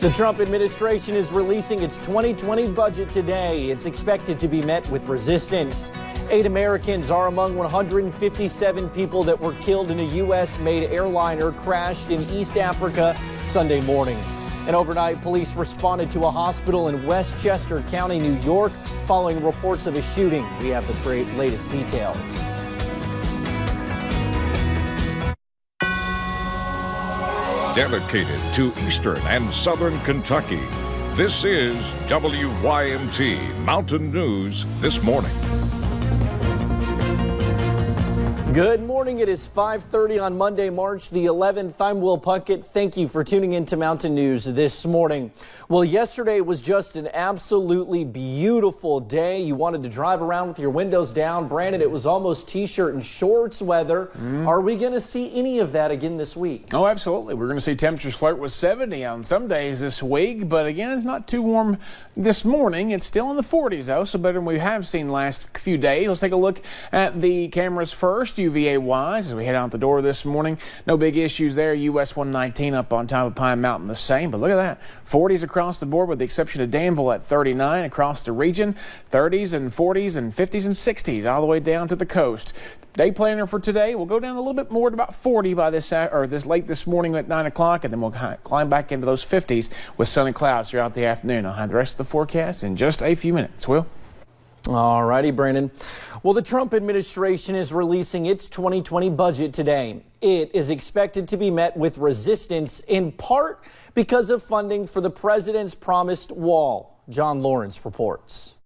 The Trump administration is releasing its 2020 budget today. It's expected to be met with resistance. 8 Americans are among 157 people that were killed in a U.S.-made airliner crashed in East Africa Sunday morning. And overnight, police responded to a hospital in Westchester County, New York, following reports of a shooting. We have the latest details. Dedicated to Eastern and Southern Kentucky, this is WYMT Mountain News This Morning. Good morning. It is 5:30 on Monday, March the 11th. I'm Will Puckett. Thank you for tuning in to Mountain News this morning. Well, yesterday was just an absolutely beautiful day. You wanted to drive around with your windows down. Brandon, it was almost t-shirt and shorts weather. Are we going to see any of that again this week? Oh, absolutely. We're going to see temperatures flirt with 70 on some days this week, but again, it's not too warm this morning. It's still in the 40s, though, so better than we have seen the last few days. Let's take a look at the cameras first. UVA-wise, as we head out the door this morning, no big issues there. US 119 up on top of Pine Mountain the same, but look at that. 40s across the board with the exception of Danville at 39 across the region. 30s and 40s and 50s and 60s all the way down to the coast. Day planner for today will go down a little bit more to about 40 by this late this morning at 9 o'clock, and then we'll climb back into those 50s with sunny clouds throughout the afternoon. I'll have the rest of the forecast in just a few minutes. Will? All righty, Brandon. Well, the Trump administration is releasing its 2020 budget today. It is expected to be met with resistance, in part because of funding for the president's promised wall. John Lawrence reports.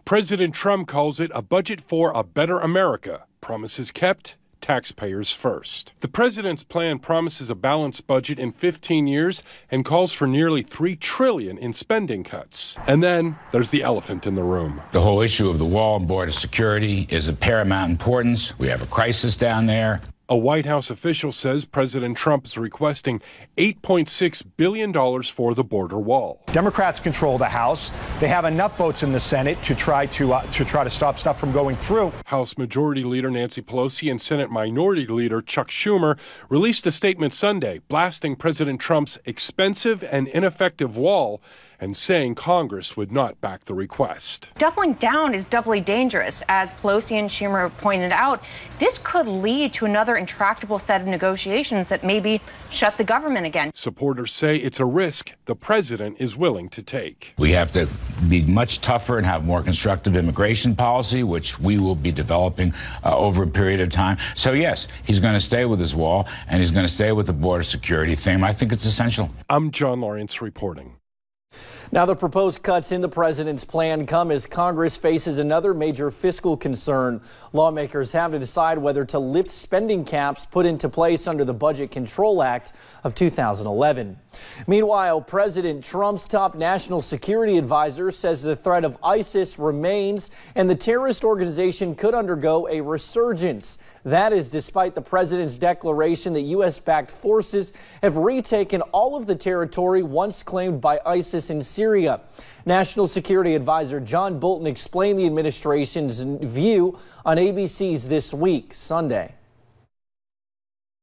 President Trump calls it a budget for a better America. Promises kept, taxpayers first. The president's plan promises a balanced budget in 15 years and calls for nearly $3 trillion in spending cuts. And then there's the elephant in the room. The whole issue of the wall and border security is of paramount importance. We have a crisis down there. A White House official says President Trump is requesting $8.6 billion for the border wall. Democrats control the House. They have enough votes in the Senate to try to stop stuff from going through. House Majority Leader Nancy Pelosi and Senate Minority Leader Chuck Schumer released a statement Sunday blasting President Trump's expensive and ineffective wall and saying Congress would not back the request. Doubling down is doubly dangerous. As Pelosi and Schumer pointed out, this could lead to another intractable set of negotiations that maybe shut the government again. Supporters say it's a risk the president is willing to take. We have to be much tougher and have more constructive immigration policy, which we will be developing over a period of time. So, yes, he's going to stay with his wall, and he's going to stay with the border security thing. I think it's essential. I'm John Lawrence reporting. Now, the proposed cuts in the president's plan come as Congress faces another major fiscal concern. Lawmakers have to decide whether to lift spending caps put into place under the Budget Control Act of 2011. Meanwhile, President Trump's top national security advisor says the threat of ISIS remains and the terrorist organization could undergo a resurgence. That is despite the president's declaration that U.S.-backed forces have retaken all of the territory once claimed by ISIS in Syria. National Security Advisor John Bolton explained the administration's view on ABC's This Week, Sunday.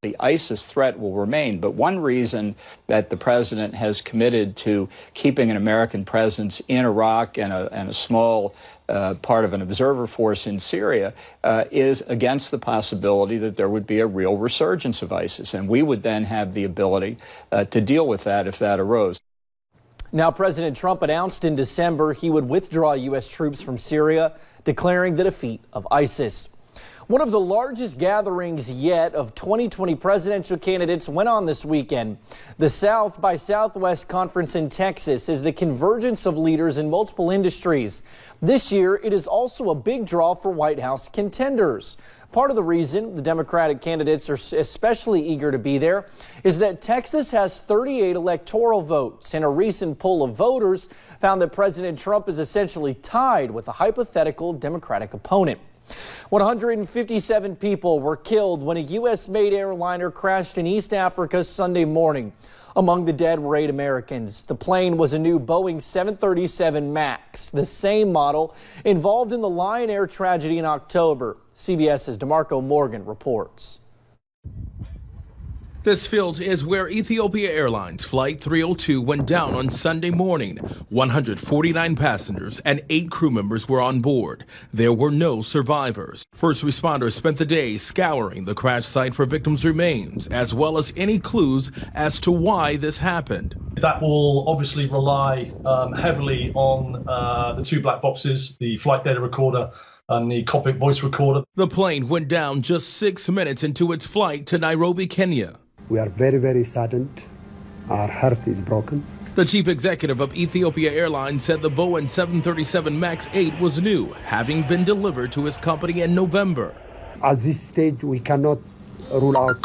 The ISIS threat will remain, but one reason that the president has committed to keeping an American presence in Iraq and a small part of an observer force in Syria is against the possibility that there would be a real resurgence of ISIS, and we would then have the ability to deal with that if that arose. Now, President Trump announced in December he would withdraw U.S. troops from Syria, declaring the defeat of ISIS. One of the largest gatherings yet of 2020 presidential candidates went on this weekend. The South by Southwest Conference in Texas is the convergence of leaders in multiple industries. This year, it is also a big draw for White House contenders. Part of the reason the Democratic candidates are especially eager to be there is that Texas has 38 electoral votes, and a recent poll of voters found that President Trump is essentially tied with a hypothetical Democratic opponent. 157 people were killed when a U.S.-made airliner crashed in East Africa Sunday morning. Among the dead were 8 Americans. The plane was a new Boeing 737 MAX, the same model involved in the Lion Air tragedy in October. CBS's DeMarco Morgan reports. This field is where Ethiopia Airlines Flight 302 went down on Sunday morning. 149 passengers and 8 crew members were on board. There were no survivors. First responders spent the day scouring the crash site for victims' remains, as well as any clues as to why this happened. That will obviously rely heavily on the 2 black boxes, the flight data recorder and the cockpit voice recorder. The plane went down just 6 minutes into its flight to Nairobi, Kenya. We are very, very saddened. Our heart is broken. The chief executive of Ethiopia Airlines said the Boeing 737 MAX 8 was new, having been delivered to his company in November. At this stage, we cannot rule out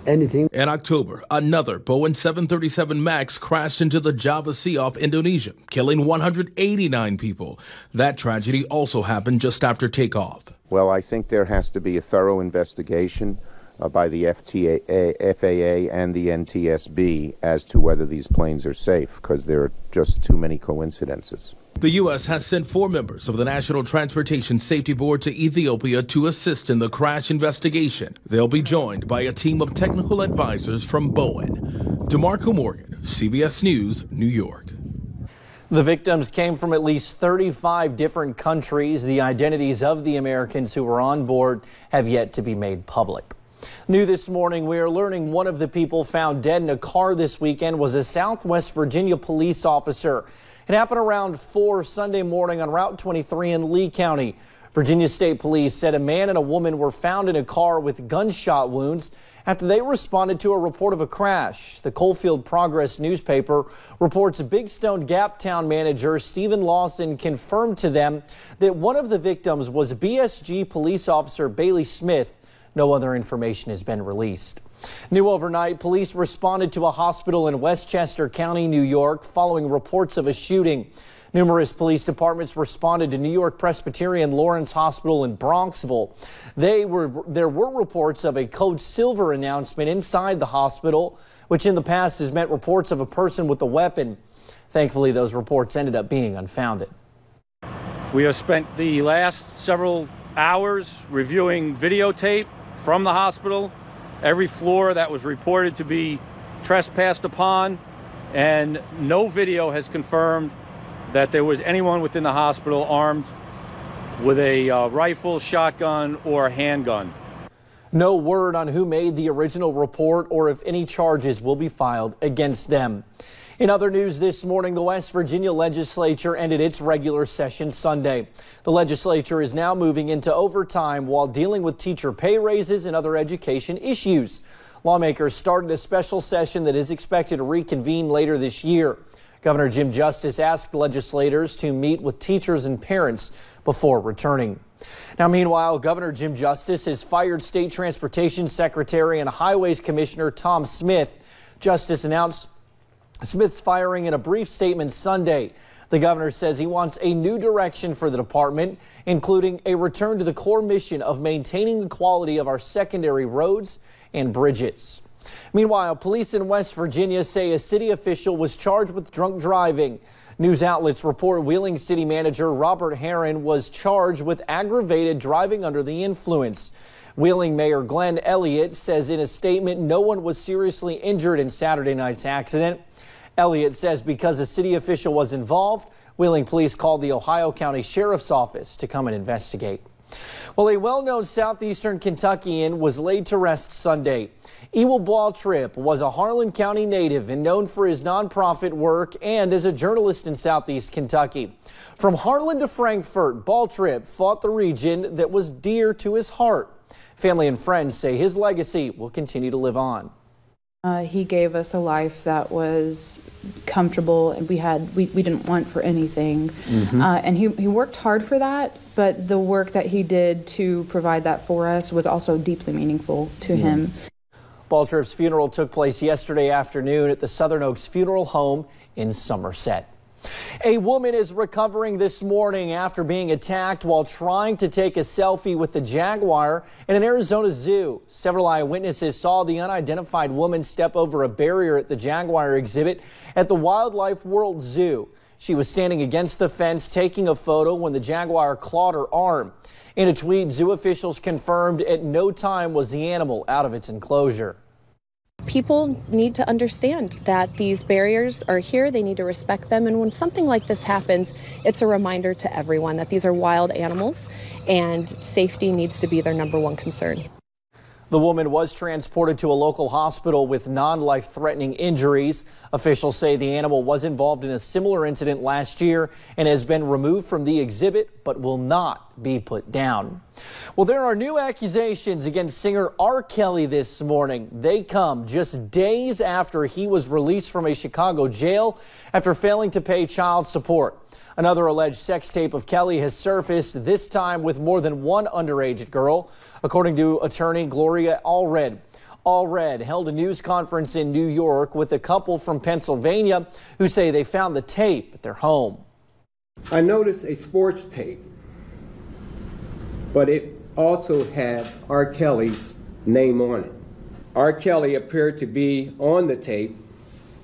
anything. In October, another Boeing 737 MAX crashed into the Java Sea off Indonesia, killing 189 people. That tragedy also happened just after takeoff. Well, I think there has to be a thorough investigation by the FAA and the NTSB as to whether these planes are safe, because there are just too many coincidences. The U.S. has sent 4 members of the National Transportation Safety Board to Ethiopia to assist in the crash investigation. They'll be joined by a team of technical advisors from Boeing. DeMarco Morgan, CBS News, New York. The victims came from at least 35 different countries. The identities of the Americans who were on board have yet to be made public. New this morning, we are learning one of the people found dead in a car this weekend was a Southwest Virginia police officer. It happened around 4 Sunday morning on Route 23 in Lee County. Virginia State Police said a man and a woman were found in a car with gunshot wounds after they responded to a report of a crash. The Coalfield Progress newspaper reports Big Stone Gap Town manager Stephen Lawson confirmed to them that one of the victims was BSG police officer Bailey Smith. No other information has been released. New overnight, police responded to a hospital in Westchester County, New York, following reports of a shooting. Numerous police departments responded to New York Presbyterian Lawrence Hospital in Bronxville. There were reports of a Code Silver announcement inside the hospital, which in the past has meant reports of a person with a weapon. Thankfully, those reports ended up being unfounded. We have spent the last several hours reviewing videotape from the hospital, every floor that was reported to be trespassed upon, and no video has confirmed that there was anyone within the hospital armed with a rifle, shotgun, or handgun. No word on who made the original report or if any charges will be filed against them. In other news this morning, the West Virginia legislature ended its regular session Sunday. The legislature is now moving into overtime while dealing with teacher pay raises and other education issues. Lawmakers started a special session that is expected to reconvene later this year. Governor Jim Justice asked legislators to meet with teachers and parents before returning. Now, meanwhile, Governor Jim Justice has fired State Transportation Secretary and Highways Commissioner Tom Smith. Justice announced Smith's firing in a brief statement Sunday. The governor says he wants a new direction for the department, including a return to the core mission of maintaining the quality of our secondary roads and bridges. Meanwhile, police in West Virginia say a city official was charged with drunk driving. News outlets report Wheeling City Manager Robert Herron was charged with aggravated driving under the influence. Wheeling Mayor Glenn Elliott says in a statement no one was seriously injured in Saturday night's accident. Elliott says because a city official was involved, Wheeling police called the Ohio County Sheriff's Office to come and investigate. Well, a well-known southeastern Kentuckian was laid to rest Sunday. Ewell Baltrip was a Harlan County native and known for his nonprofit work and as a journalist in southeast Kentucky. From Harlan to Frankfort, Baltrip fought the region that was dear to his heart. Family and friends say his legacy will continue to live on. He gave us a life that was comfortable and we didn't want for anything. And he worked hard for that, but the work that he did to provide that for us was also deeply meaningful to him. Baltrip's funeral took place yesterday afternoon at the Southern Oaks Funeral Home in Somerset. A woman is recovering this morning after being attacked while trying to take a selfie with the jaguar in an Arizona zoo. Several eyewitnesses saw the unidentified woman step over a barrier at the jaguar exhibit at the Wildlife World Zoo. She was standing against the fence taking a photo when the jaguar clawed her arm. In a tweet, zoo officials confirmed at no time was the animal out of its enclosure. People need to understand that these barriers are here. They need to respect them. And when something like this happens, it's a reminder to everyone that these are wild animals and safety needs to be their number one concern. The woman was transported to a local hospital with non-life-threatening injuries. Officials say the animal was involved in a similar incident last year and has been removed from the exhibit, but will not be put down. Well, there are new accusations against singer R. Kelly this morning. They come just days after he was released from a Chicago jail after failing to pay child support. Another alleged sex tape of Kelly has surfaced, this time with more than one underage girl, according to attorney Gloria Allred. Allred held a news conference in New York with a couple from Pennsylvania who say they found the tape at their home. I noticed a sports tape, but it also had R. Kelly's name on it. R. Kelly appeared to be on the tape,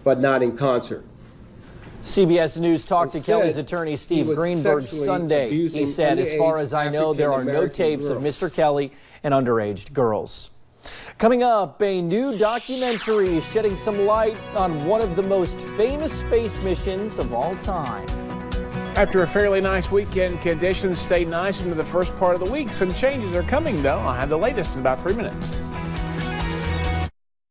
but not in concert. CBS News talked to Kelly's attorney Steve Greenberg Sunday. He said, as far as I know, there are no tapes of Mr. Kelly and underage girls. Coming up, a new documentary is shedding some light on one of the most famous space missions of all time. After a fairly nice weekend, conditions stay nice into the first part of the week. Some changes are coming, though. I'll have the latest in about 3 minutes.